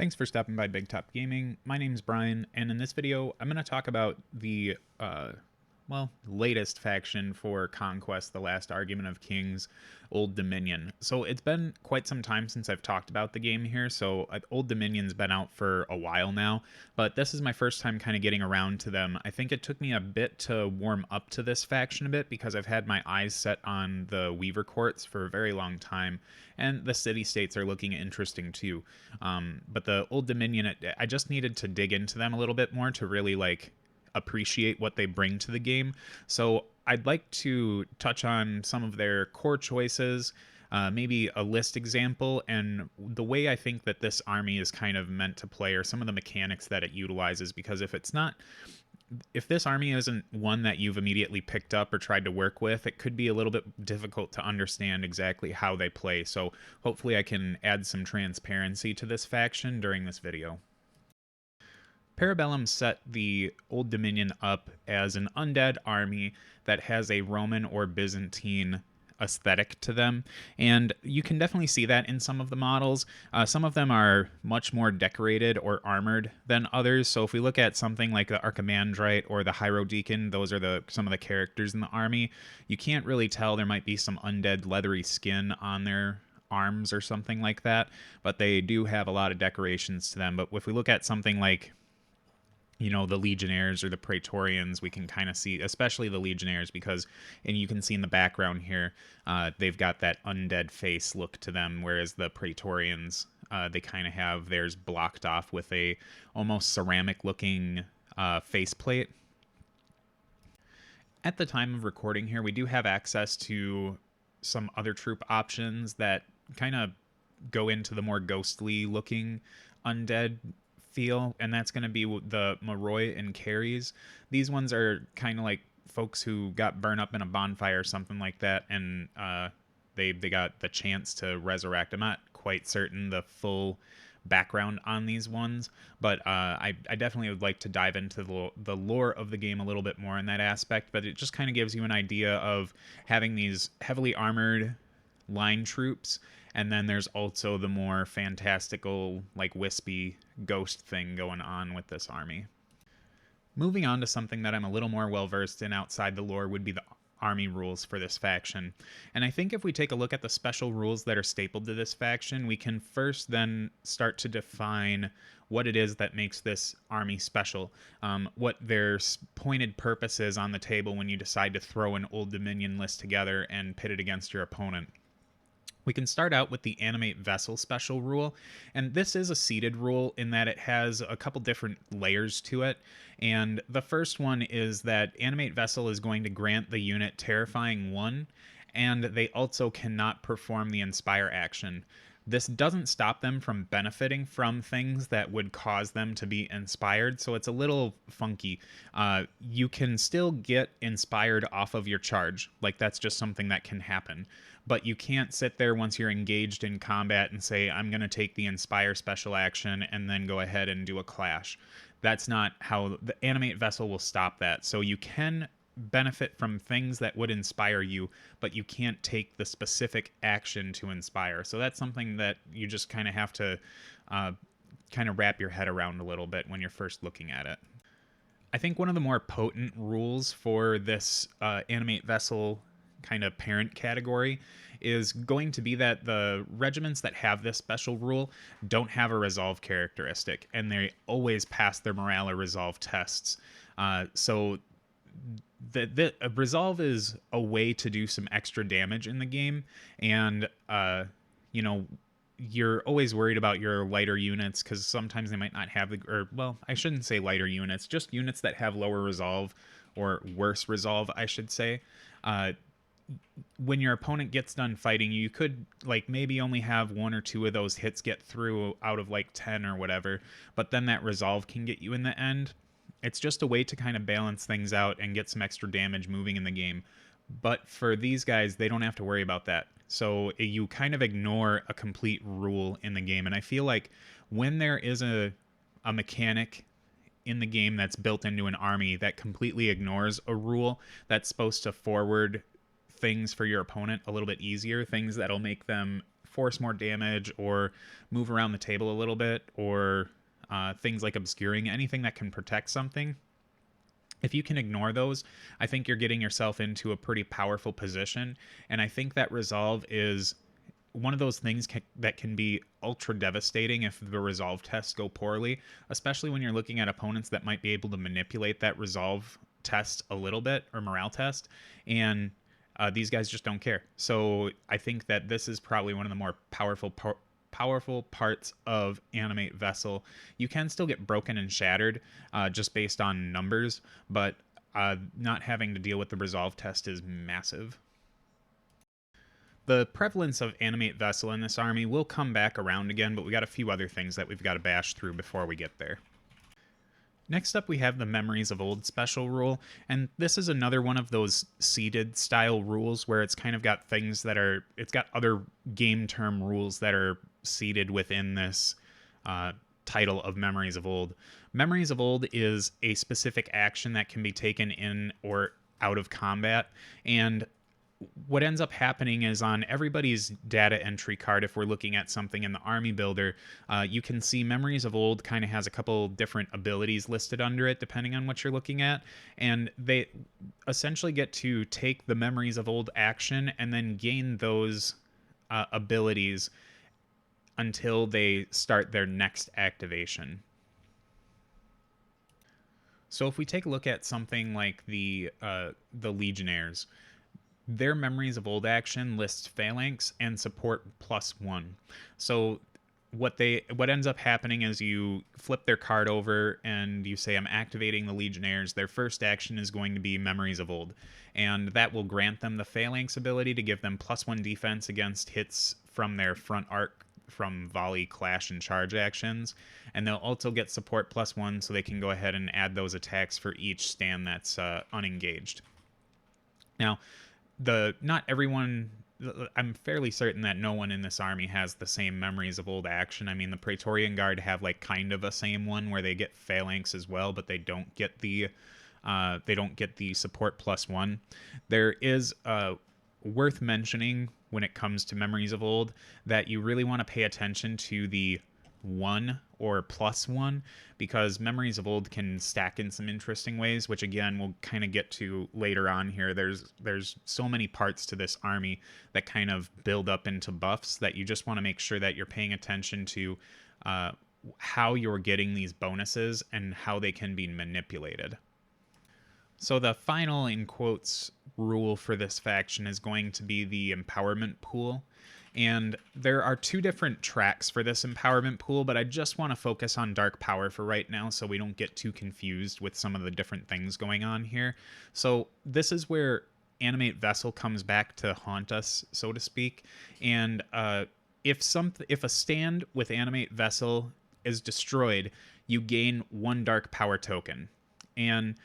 Thanks for stopping by Big Top Gaming. My name's Brian, and in this video, I'm going to talk about the, latest faction for Conquest, the last argument of Kings, Old Dominion. So it's been quite some time since I've talked about the game here, so Old Dominion's been out for a while now, but this is my first time kind of getting around to them. I think it took me a bit to warm up to this faction a bit because I've had my eyes set on the Weaver Courts for a very long time, and the city-states are looking interesting too. But the Old Dominion, I just needed to dig into them a little bit more to really appreciate what they bring to the game. So I'd like to touch on some of their core choices, maybe a list example, and the way I think that this army is kind of meant to play, or some of the mechanics that it utilizes. Because if this army isn't one that you've immediately picked up or tried to work with, it could be a little bit difficult to understand exactly how they play. So hopefully I can add some transparency to this faction during this video. Para Bellum set the Old Dominion up as an undead army that has a Roman or Byzantine aesthetic to them, and you can definitely see that in some of the models. Some of them are much more decorated or armored than others. So if we look at something like the Archimandrite or the Hierodeacon, those are some of the characters in the army. You can't really tell. There might be some undead leathery skin on their arms or something like that, but they do have a lot of decorations to them. But if we look at something like the Legionnaires or the Praetorians, we can kind of see, especially the Legionnaires, and you can see in the background here, they've got that undead face look to them, whereas the Praetorians, they kind of have theirs blocked off with a almost ceramic-looking faceplate. At the time of recording here, we do have access to some other troop options that kind of go into the more ghostly-looking undead feel, and that's going to be the Moroi and Carries. These ones are kind of like folks who got burned up in a bonfire or something like that, and they got the chance to resurrect. I'm not quite certain the full background on these ones, but I definitely would like to dive into the lore of the game a little bit more in that aspect. But it just kind of gives you an idea of having these heavily armored line troops, and then there's also the more fantastical, wispy ghost thing going on with this army. Moving on to something that I'm a little more well versed in outside the lore would be the army rules for this faction. And I think if we take a look at the special rules that are stapled to this faction, we can first then start to define what it is that makes this army special, what their pointed purpose is on the table when you decide to throw an Old Dominion list together and pit it against your opponent. We can start out with the Animate Vessel special rule, and this is a seeded rule in that it has a couple different layers to it. And the first one is that Animate Vessel is going to grant the unit Terrifying 1, and they also cannot perform the Inspire action. This doesn't stop them from benefiting from things that would cause them to be inspired, so it's a little funky. You can still get inspired off of your charge, that's just something that can happen. But you can't sit there once you're engaged in combat and say, I'm going to take the Inspire special action and then go ahead and do a clash. That's not how the Animate Vessel will stop that. So you can benefit from things that would inspire you, but you can't take the specific action to inspire. So that's something that you just kind of have to kind of wrap your head around a little bit when you're first looking at it. I think one of the more potent rules for this Animate Vessel kind of parent category is going to be that the regiments that have this special rule don't have a resolve characteristic, and they always pass their morale or resolve tests. So the resolve is a way to do some extra damage in the game, and you're always worried about your lighter units because sometimes they might not have I shouldn't say lighter units, just units that have lower resolve or worse resolve, I should say. When your opponent gets done fighting, you could maybe only have one or two of those hits get through out of 10 or whatever, but then that resolve can get you in the end. It's just a way to kind of balance things out and get some extra damage moving in the game. But for these guys, they don't have to worry about that. So you kind of ignore a complete rule in the game. And I feel like when there is a mechanic in the game that's built into an army that completely ignores a rule that's supposed to forward things for your opponent a little bit easier, things that'll make them force more damage or move around the table a little bit, or things like obscuring, anything that can protect something. If you can ignore those, I think you're getting yourself into a pretty powerful position. And I think that resolve is one of those things that can be ultra devastating if the resolve tests go poorly, especially when you're looking at opponents that might be able to manipulate that resolve test a little bit, or morale test. And these guys just don't care. So I think that this is probably one of the more powerful parts of Animate Vessel. You can still get broken and shattered just based on numbers, but not having to deal with the resolve test is massive. The prevalence of Animate Vessel in this army will come back around again, but we got a few other things that we've got to bash through before we get there. Next up, we have the Memories of Old special rule, and this is another one of those seeded style rules where it's kind of got things that are, it's got other game term rules that are seeded within this title of Memories of Old. Memories of Old is a specific action that can be taken in or out of combat, and what ends up happening is on everybody's data entry card, if we're looking at something in the army builder, you can see Memories of Old kind of has a couple different abilities listed under it depending on what you're looking at, and they essentially get to take the Memories of Old action and then gain those abilities until they start their next activation. So if we take a look at something like the Legionnaires, their Memories of Old action lists Phalanx and support +1. So what ends up happening is you flip their card over and you say, I'm activating the Legionnaires. Their first action is going to be Memories of Old, and that will grant them the Phalanx ability to give them +1 defense against hits from their front arc from volley, clash, and charge actions, and they'll also get support +1 so they can go ahead and add those attacks for each stand that's unengaged. Now, not everyone, I'm fairly certain that no one in this army has the same Memories of Old action. I mean, the Praetorian Guard have like kind of a same one where they get Phalanx as well, but they don't get the support +1. There is worth mentioning when it comes to Memories of Old that you really want to pay attention to the 1 or +1, because Memories of Old can stack in some interesting ways, which again we'll kind of get to later on here. There's so many parts to this army that kind of build up into buffs that you just want to make sure that you're paying attention to how you're getting these bonuses and how they can be manipulated. So the final, in quotes, rule for this faction is going to be the empowerment pool. And there are two different tracks for this empowerment pool, but I just want to focus on Dark Power for right now so we don't get too confused with some of the different things going on here. So this is where Animate Vessel comes back to haunt us, so to speak. And if a stand with Animate Vessel is destroyed, you gain 1 Dark Power token. And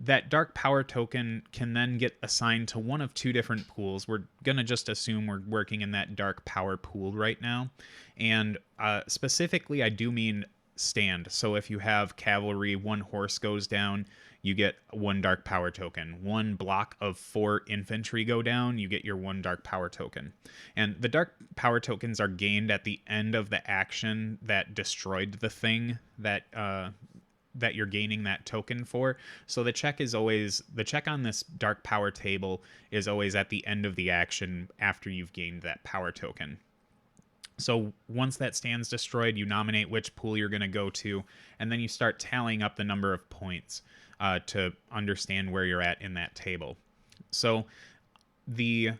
that Dark Power token can then get assigned to one of 2 different pools. We're going to just assume we're working in that Dark Power pool right now. And specifically, I do mean stand. So if you have cavalry, 1 horse goes down, you get 1 Dark Power token. 1 block of 4 infantry go down, you get your 1 Dark Power token. And the Dark Power tokens are gained at the end of the action that destroyed the thing that you're gaining that token for. So the check on this Dark Power table is always at the end of the action after you've gained that power token. So once that stand's destroyed, you nominate which pool you're going to go to, and then you start tallying up the number of points to understand where you're at in that table. So the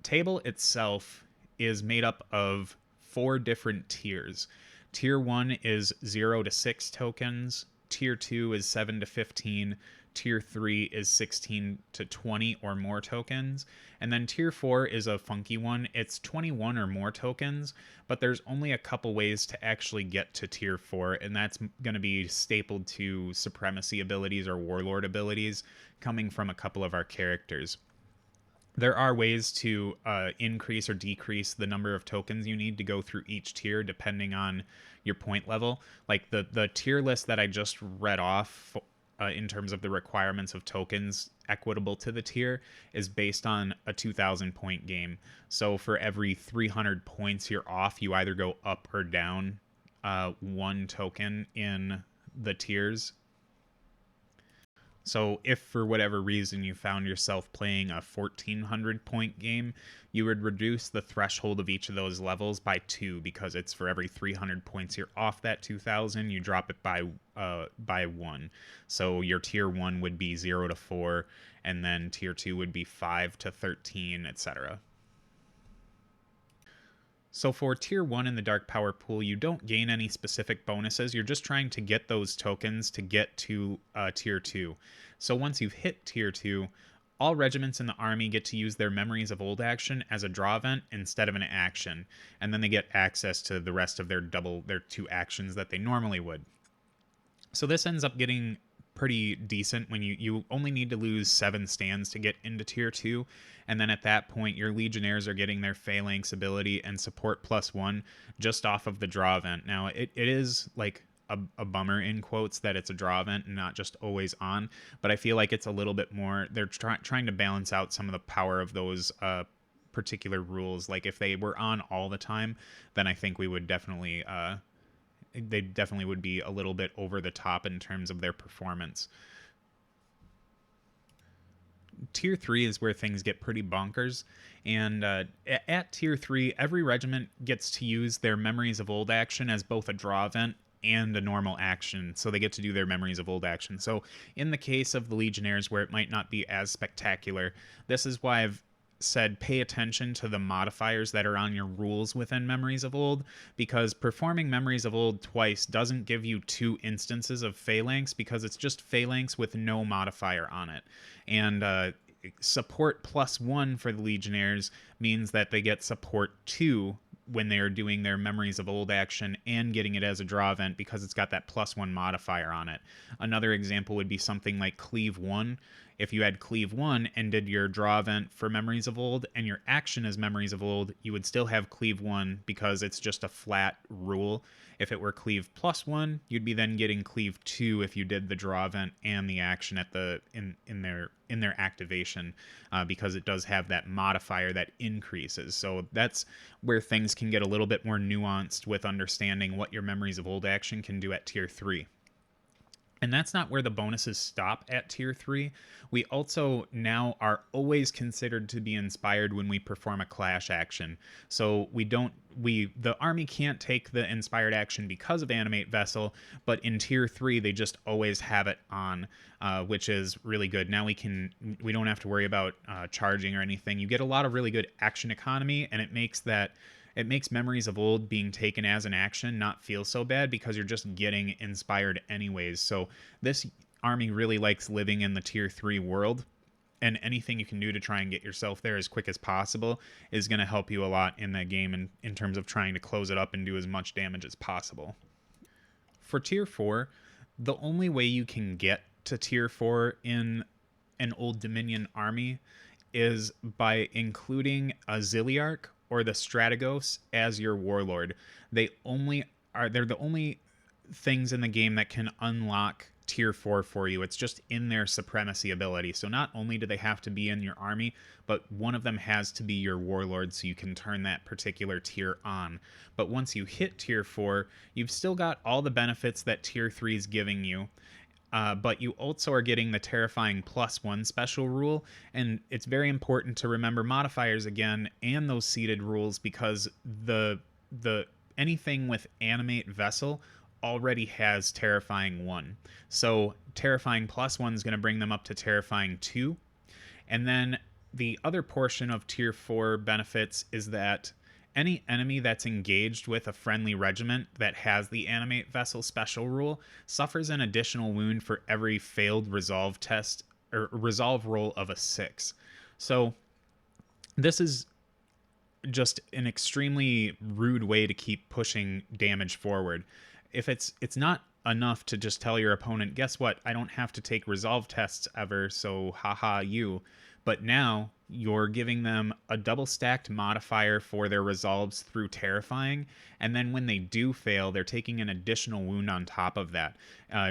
table itself is made up of 4 different tiers. Tier 1 is 0 to 6 tokens. Tier 2 is 7 to 15. Tier 3 is 16 to 20 or more tokens. And then Tier 4 is a funky one. It's 21 or more tokens, but there's only a couple ways to actually get to Tier 4, and that's going to be stapled to Supremacy abilities or Warlord abilities coming from a couple of our characters. There are ways to increase or decrease the number of tokens you need to go through each tier depending on your point level. Like the tier list that I just read off in terms of the requirements of tokens equitable to the tier is based on a 2,000 point game. So for every 300 points you're off, you either go up or down one token in the tiers. So if for whatever reason you found yourself playing a 1,400 point game, you would reduce the threshold of each of those levels by 2, because it's for every 300 points you're off that 2,000, you drop it by 1. So your tier 1 would be 0 to 4, and then tier 2 would be 5 to 13, etc. So for tier 1 in the Dark Power pool, you don't gain any specific bonuses. You're just trying to get those tokens to get to tier 2. So once you've hit tier 2, all regiments in the army get to use their Memories of Old action as a draw event instead of an action, and then they get access to the rest of their 2 actions that they normally would. So this ends up getting pretty decent when you only need to lose 7 stands to get into tier 2, and then at that point your legionnaires are getting their phalanx ability and support +1 just off of the draw event. Now it is like a bummer in quotes that it's a draw event and not just always on, but I feel like it's a little bit more, they're trying to balance out some of the power of those particular rules. Like if they were on all the time, then I think we would definitely they definitely would be a little bit over the top in terms of their performance. Tier 3 is where things get pretty bonkers, and at Tier 3, every regiment gets to use their Memories of Old action as both a draw event and a normal action, so they get to do their Memories of Old action. So in the case of the Legionnaires, where it might not be as spectacular, this is why I've said pay attention to the modifiers that are on your rules within Memories of Old, because performing Memories of Old twice doesn't give you 2 instances of phalanx, because it's just phalanx with no modifier on it. And support +1 for the Legionnaires means that they get support 2 when they are doing their Memories of Old action and getting it as a draw event, because it's got that +1 modifier on it. Another example would be something like Cleave 1. If you had Cleave 1 and did your draw event for Memories of Old and your action is Memories of Old, you would still have Cleave 1 because it's just a flat rule. If it were Cleave +1, you'd be then getting Cleave 2 if you did the draw event and the action at the in their activation, because it does have that modifier that increases. So that's where things can get a little bit more nuanced with understanding what your Memories of Old action can do at tier 3. And that's not where the bonuses stop at tier 3. We also now are always considered to be inspired when we perform a clash action. So the army can't take the inspired action because of Animate Vessel, but in tier 3 they just always have it on, which is really good. Now we don't have to worry about charging or anything. You get a lot of really good action economy, and it makes Memories of Old being taken as an action not feel so bad, because you're just getting inspired anyways. So this army really likes living in the tier 3 world, and anything you can do to try and get yourself there as quick as possible is going to help you a lot in that game in terms of trying to close it up and do as much damage as possible. For tier 4, the only way you can get to tier 4 in an Old Dominion army is by including a Ziliarch or the Strategos as your warlord. They're the only things in the game that can unlock tier 4 for you. It's just in their supremacy ability. So not only do they have to be in your army, but one of them has to be your warlord, so you can turn that particular tier on. But once you hit tier 4, you've still got all the benefits that tier 3 is giving you. But you also are getting the Terrifying +1 special rule, and it's very important to remember modifiers again and those seeded rules, because the anything with Animate Vessel already has Terrifying 1. So Terrifying +1 is going to bring them up to Terrifying 2. And then the other portion of tier 4 benefits is that any enemy that's engaged with a friendly regiment that has the Animate Vessel special rule suffers an additional wound for every failed resolve test or resolve roll of a 6. So this is just an extremely rude way to keep pushing damage forward. If it's not enough to just tell your opponent, guess what, I don't have to take resolve tests ever, so haha you. But now you're giving them a double stacked modifier for their resolves through terrifying, and then when they do fail, they're taking an additional wound on top of that.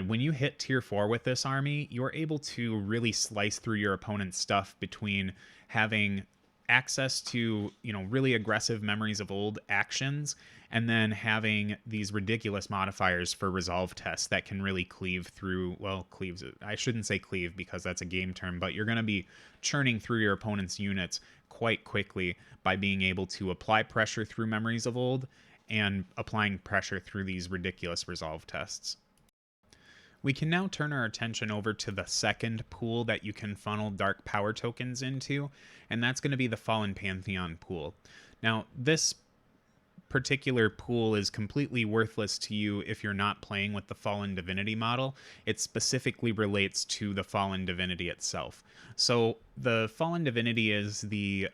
When you hit tier 4 with this army, you're able to really slice through your opponent's stuff between having access to, really aggressive memories of old actions, and then having these ridiculous modifiers for resolve tests that can really cleave through, well, cleaves, I shouldn't say cleave because that's a game term, but you're going to be churning through your opponent's units quite quickly by being able to apply pressure through memories of old and applying pressure through these ridiculous resolve tests. We can now turn our attention over to the second pool that you can funnel dark power tokens into, and that's going to be the Fallen Pantheon pool. Now, this particular pool is completely worthless to you if you're not playing with the Fallen Divinity model. It specifically relates to the Fallen Divinity itself. So the Fallen Divinity is the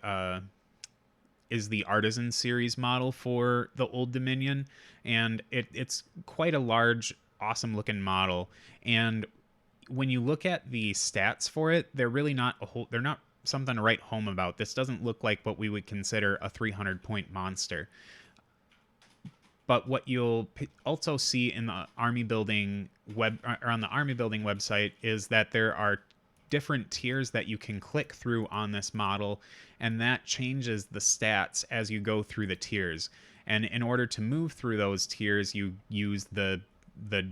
Artisan series model for the Old Dominion, and it's quite a large, awesome looking model. And when you look at the stats for it, they're really not they're not something to write home about. This doesn't look like what we would consider a 300-point monster. But what you'll also see in the army building on the army building website is that there are different tiers that you can click through on this model, and that changes the stats as you go through the tiers. And in order to move through those tiers, you use the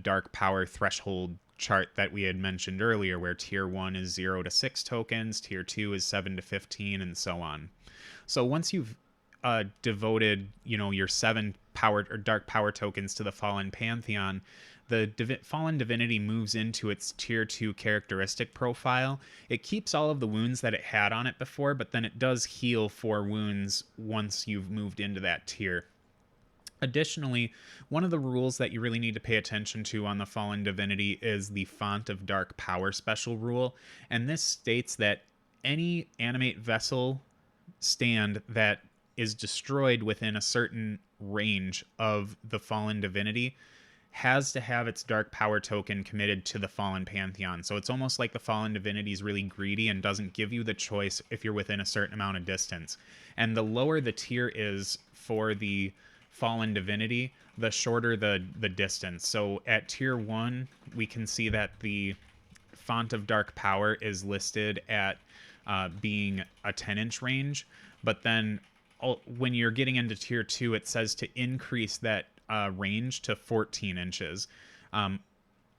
dark power threshold chart that we had mentioned earlier, where tier 1 is 0 to 6 tokens, tier 2 is 7 to 15, and so on. So once you've devoted, your 7 power or dark power tokens to the Fallen Pantheon, the Fallen Divinity moves into its tier 2 characteristic profile. It keeps all of the wounds that it had on it before, but then it does heal 4 wounds once you've moved into that tier. Additionally, one of the rules that you really need to pay attention to on the Fallen Divinity is the Font of Dark Power special rule, and this states that any animate vessel stand that is destroyed within a certain range of the Fallen Divinity has to have its dark power token committed to the Fallen Pantheon. So it's almost like the Fallen Divinity is really greedy and doesn't give you the choice if you're within a certain amount of distance. And the lower the tier is for the Fallen Divinity, the shorter the distance. So at tier 1, we can see that the Font of Dark Power is listed at being a 10-inch range, but then when you're getting into tier 2, it says to increase that range to 14 inches.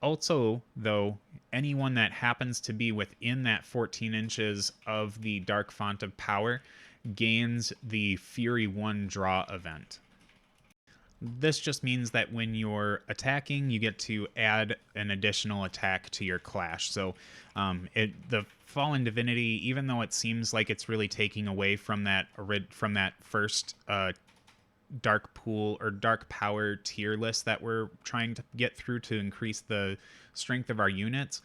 Also, though, anyone that happens to be within that 14 inches of the Dark Font of Power gains the Fury 1 draw event. This just means that when you're attacking, you get to add an additional attack to your clash. So the Fallen Divinity, even though it seems like it's really taking away from that first dark pool or dark power tier list that we're trying to get through to increase the strength of our units,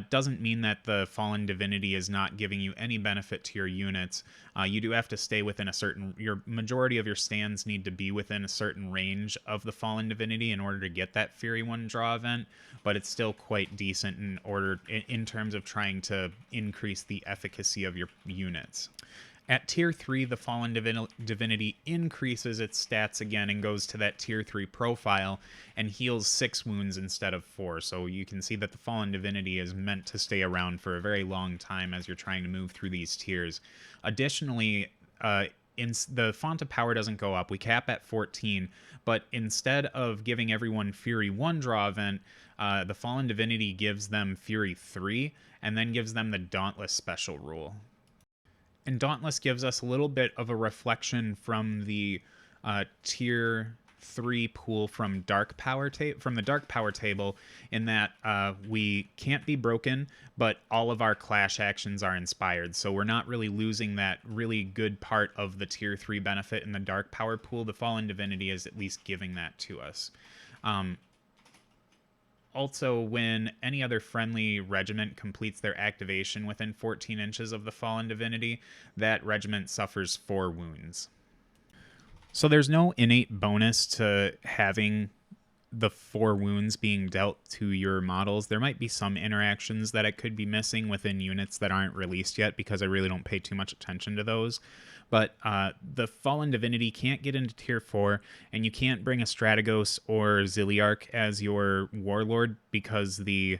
doesn't mean that the Fallen Divinity is not giving you any benefit to your units. You do have to stay within your majority of your stands need to be within a certain range of the Fallen Divinity in order to get that Fury 1 draw event, but it's still quite decent in terms of trying to increase the efficacy of your units. At tier 3, the Fallen Divinity increases its stats again and goes to that tier 3 profile and heals 6 wounds instead of 4. So you can see that the Fallen Divinity is meant to stay around for a very long time as you're trying to move through these tiers. Additionally, the Font of Power doesn't go up. We cap at 14, but instead of giving everyone Fury 1 draw event, the Fallen Divinity gives them Fury 3 and then gives them the Dauntless special rule. And Dauntless gives us a little bit of a reflection from the tier 3 pool from the Dark Power table, in that we can't be broken, but all of our clash actions are inspired. So we're not really losing that really good part of the tier 3 benefit in the Dark Power pool. The Fallen Divinity is at least giving that to us. Also, when any other friendly regiment completes their activation within 14 inches of the Fallen Divinity, that regiment suffers 4 wounds. So there's no innate bonus to having the 4 wounds being dealt to your models. There might be some interactions that it could be missing within units that aren't released yet, because I really don't pay too much attention to those. But the Fallen Divinity can't get into tier 4, and you can't bring a Strategos or Ziliarch as your warlord, because the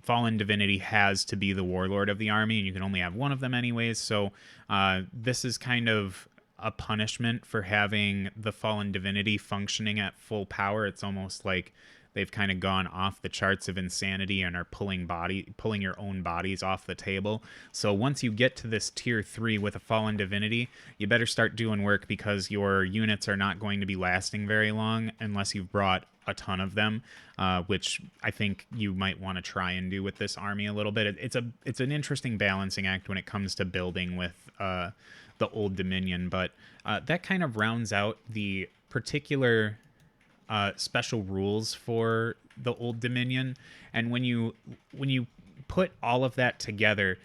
Fallen Divinity has to be the warlord of the army, and you can only have one of them anyways. So this is kind of a punishment for having the Fallen Divinity functioning at full power. It's almost like they've kind of gone off the charts of insanity and are pulling your own bodies off the table. So once you get to this tier 3 with a Fallen Divinity, you better start doing work, because your units are not going to be lasting very long unless you've brought a ton of them, which I think you might want to try and do with this army a little bit. It's an interesting balancing act when it comes to building with the Old Dominion, but that kind of rounds out the particular special rules for the Old Dominion. And when you put all of that together,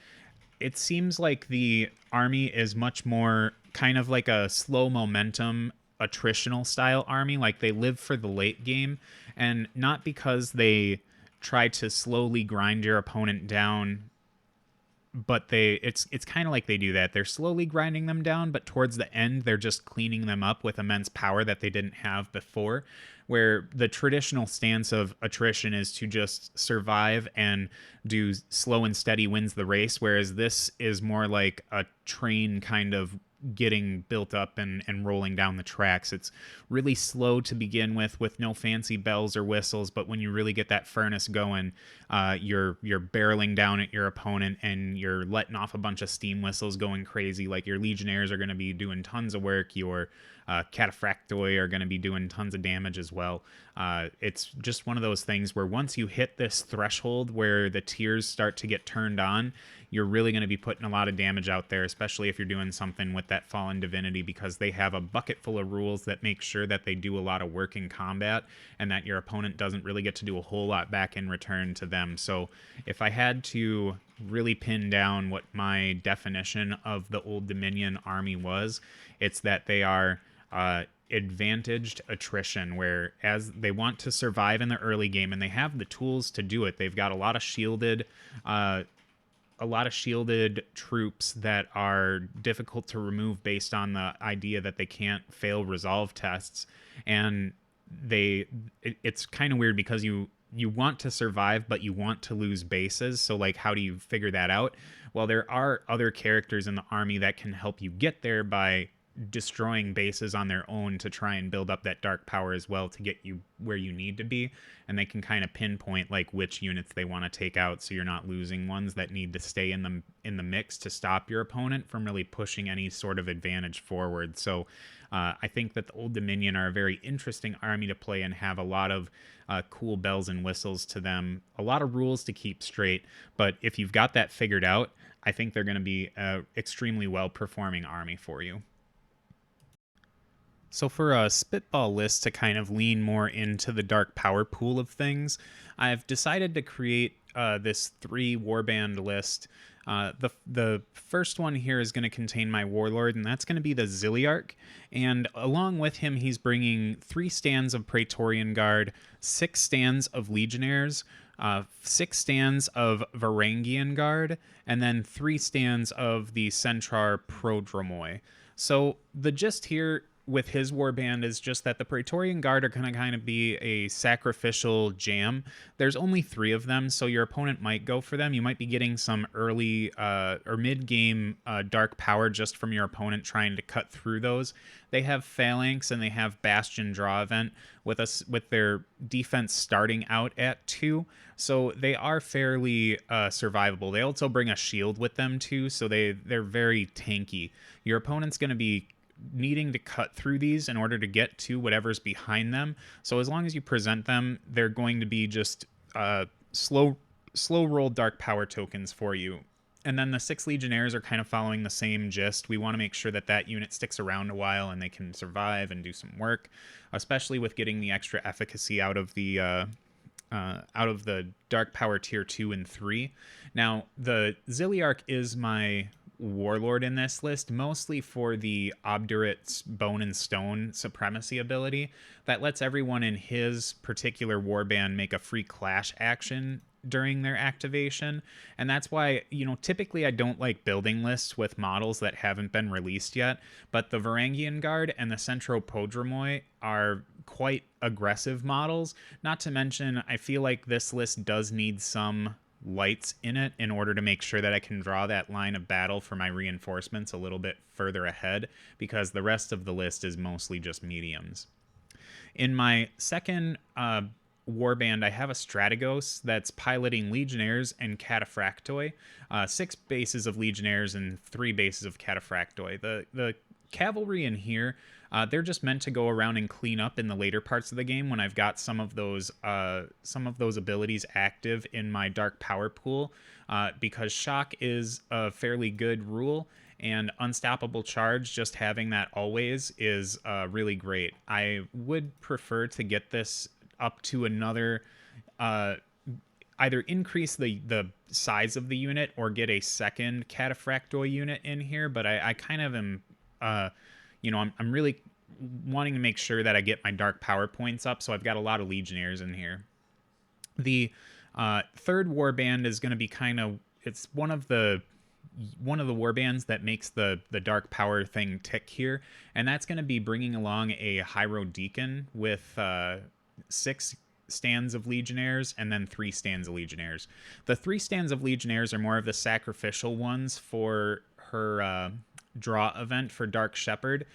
it seems like the army is much more kind of like a slow momentum attritional style army. Like, they live for the late game, and not because they try to slowly grind your opponent down, but it's kind of like they do that. They're slowly grinding them down, but towards the end they're just cleaning them up with immense power that they didn't have before, where the traditional stance of attrition is to just survive and do slow and steady wins the race, whereas this is more like a train kind of getting built up and rolling down the tracks. It's really slow to begin with no fancy bells or whistles, but when you really get that furnace going, you're barreling down at your opponent and you're letting off a bunch of steam whistles going crazy. Like, your legionnaires are going to be doing tons of work, your cataphractoi are going to be doing tons of damage as well. It's just one of those things where once you hit this threshold where the tiers start to get turned on, you're really going to be putting a lot of damage out there, especially if you're doing something with that Fallen Divinity, because they have a bucket full of rules that make sure that they do a lot of work in combat and that your opponent doesn't really get to do a whole lot back in return to them. So if I had to really pin down what my definition of the Old Dominion army was, it's that they are advantaged attrition, where as they want to survive in the early game and they have the tools to do it. They've got a lot of shielded troops that are difficult to remove based on the idea that they can't fail resolve tests, and it's kind of weird because you want to survive but you want to lose bases. So, like, how do you figure that out? Well, there are other characters in the army that can help you get there by destroying bases on their own to try and build up that dark power as well to get you where you need to be. And they can kind of pinpoint like which units they want to take out, so you're not losing ones that need to stay in the mix to stop your opponent from really pushing any sort of advantage forward. So I think that the Old Dominion are a very interesting army to play and have a lot of cool bells and whistles to them, a lot of rules to keep straight. But if you've got that figured out, I think they're going to be an extremely well performing army for you. So for a spitball list to kind of lean more into the dark power pool of things, I've decided to create this 3 warband list. The first one here is going to contain my warlord, and that's going to be the Ziliarch. And along with him, he's bringing 3 stands of Praetorian Guard, 6 stands of Legionnaires, 6 stands of Varangian Guard, and then 3 stands of the Centrar Prodromoi. So the gist here with his warband is just that the Praetorian Guard are going to kind of be a sacrificial jam. There's only 3 of them, so your opponent might go for them. You might be getting some early or mid-game dark power just from your opponent trying to cut through those. They have Phalanx and they have Bastion Draw Event with their defense starting out at 2, so they are fairly survivable. They also bring a shield with them too, so they're very tanky. Your opponent's going to be needing to cut through these in order to get to whatever's behind them. So as long as you present them, they're going to be just slow roll dark power tokens for you. And then the 6 Legionnaires are kind of following the same gist. We want to make sure that that unit sticks around a while and they can survive and do some work, especially with getting the extra efficacy out of the dark power tier 2 and 3. Now, the Ziliarch is my Warlord in this list, mostly for the Obdurate's Bone and Stone Supremacy ability that lets everyone in his particular warband make a free clash action during their activation. And that's why, typically I don't like building lists with models that haven't been released yet, but the Varangian Guard and the Centro Podromoi are quite aggressive models. Not to mention, I feel like this list does need some lights in it in order to make sure that I can draw that line of battle for my reinforcements a little bit further ahead, because the rest of the list is mostly just mediums. In my second warband, I have a Strategos that's piloting Legionnaires and Cataphractoi, 6 bases of Legionnaires and 3 bases of Cataphractoi. The cavalry in here, they're just meant to go around and clean up in the later parts of the game when I've got some of those abilities active in my dark power pool, because shock is a fairly good rule, and unstoppable charge, just having that always, is really great. I would prefer to get this up to another, either increase the size of the unit or get a second Cataphractoi unit in here, but I kind of am, I'm really wanting to make sure that I get my dark power points up, so I've got a lot of Legionnaires in here. The third warband is going to be it's one of the warbands that makes the dark power thing tick here, and that's going to be bringing along a Hyro Deacon with 6 stands of Legionnaires and then 3 stands of Legionnaires. The 3 stands of Legionnaires are more of the sacrificial ones for her draw event for Dark Shepherd.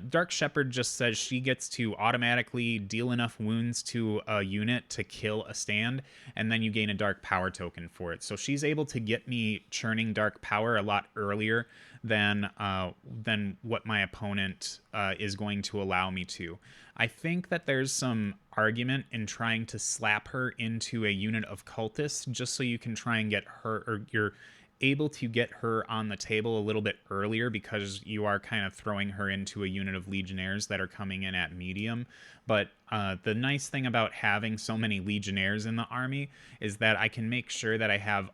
Dark Shepherd just says she gets to automatically deal enough wounds to a unit to kill a stand, and then you gain a dark power token for it. So she's able to get me churning dark power a lot earlier than what my opponent is going to allow me to. I think that there's some argument in trying to slap her into a unit of cultists just so you can try and get her, or you're able to get her on the table a little bit earlier, because you are kind of throwing her into a unit of Legionnaires that are coming in at medium. But the nice thing about having so many Legionnaires in the army is that I can make sure that I have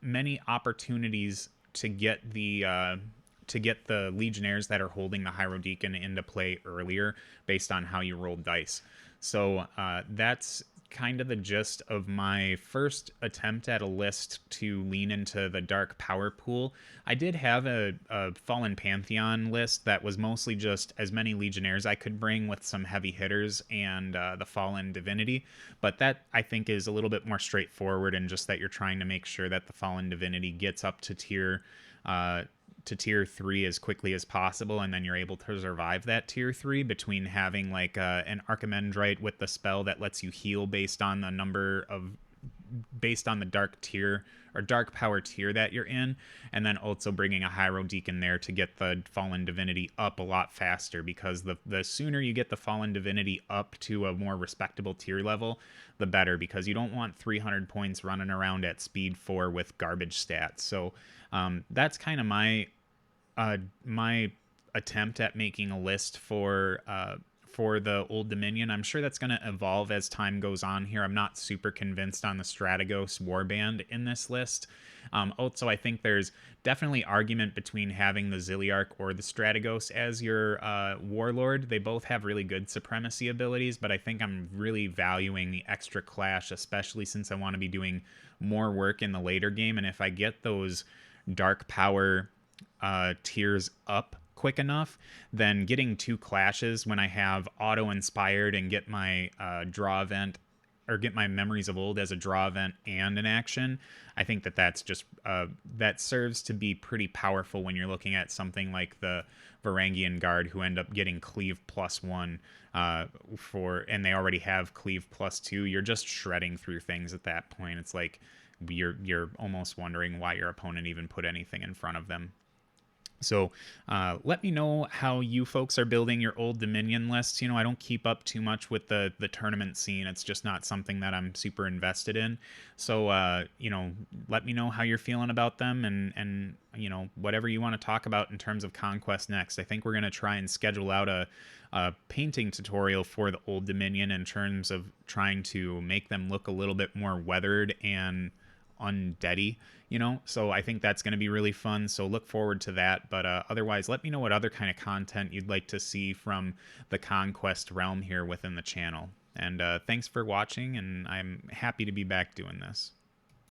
many opportunities to get the Legionnaires that are holding the Hierodeacon into play earlier based on how you roll dice. So that's kind of the gist of my first attempt at a list to lean into the dark power pool. I did have a Fallen Pantheon list that was mostly just as many Legionnaires I could bring with some heavy hitters and the Fallen Divinity, but that I think is a little bit more straightforward, and just that you're trying to make sure that the Fallen Divinity gets up to tier 3 as quickly as possible, and then you're able to survive that tier 3 between having like an Archimandrite with the spell that lets you heal based on the dark tier or dark power tier that you're in, and then also bringing a Hyro Deacon there to get the Fallen Divinity up a lot faster, because the sooner you get the Fallen Divinity up to a more respectable tier level, the better, because you don't want 300 points running around at speed 4 with garbage stats. So that's kind of my attempt at making a list for the Old Dominion. I'm sure that's going to evolve as time goes on here. I'm not super convinced on the Strategos warband in this list. Also, I think there's definitely argument between having the Ziliarch or the Strategos as your warlord. They both have really good supremacy abilities, but I think I'm really valuing the extra clash, especially since I want to be doing more work in the later game. And if I get those dark power tiers up quick enough, then getting 2 clashes when I have auto inspired and get my draw event, or get my Memories of Old as a draw event and an action, I think that's just that serves to be pretty powerful when you're looking at something like the Varangian Guard, who end up getting cleave +1 and they already have cleave +2. You're just shredding through things at that point. It's like you're almost wondering why your opponent even put anything in front of them. So let me know how you folks are building your Old Dominion lists. I don't keep up too much with the tournament scene. It's just not something that I'm super invested in. So, let me know how you're feeling about them, and whatever you want to talk about in terms of Conquest next. I think we're going to try and schedule out a painting tutorial for the Old Dominion in terms of trying to make them look a little bit more weathered and undeady, you know? So I think that's going to be really fun. So look forward to that. But otherwise, let me know what other kind of content you'd like to see from the Conquest realm here within the channel. And thanks for watching, and I'm happy to be back doing this.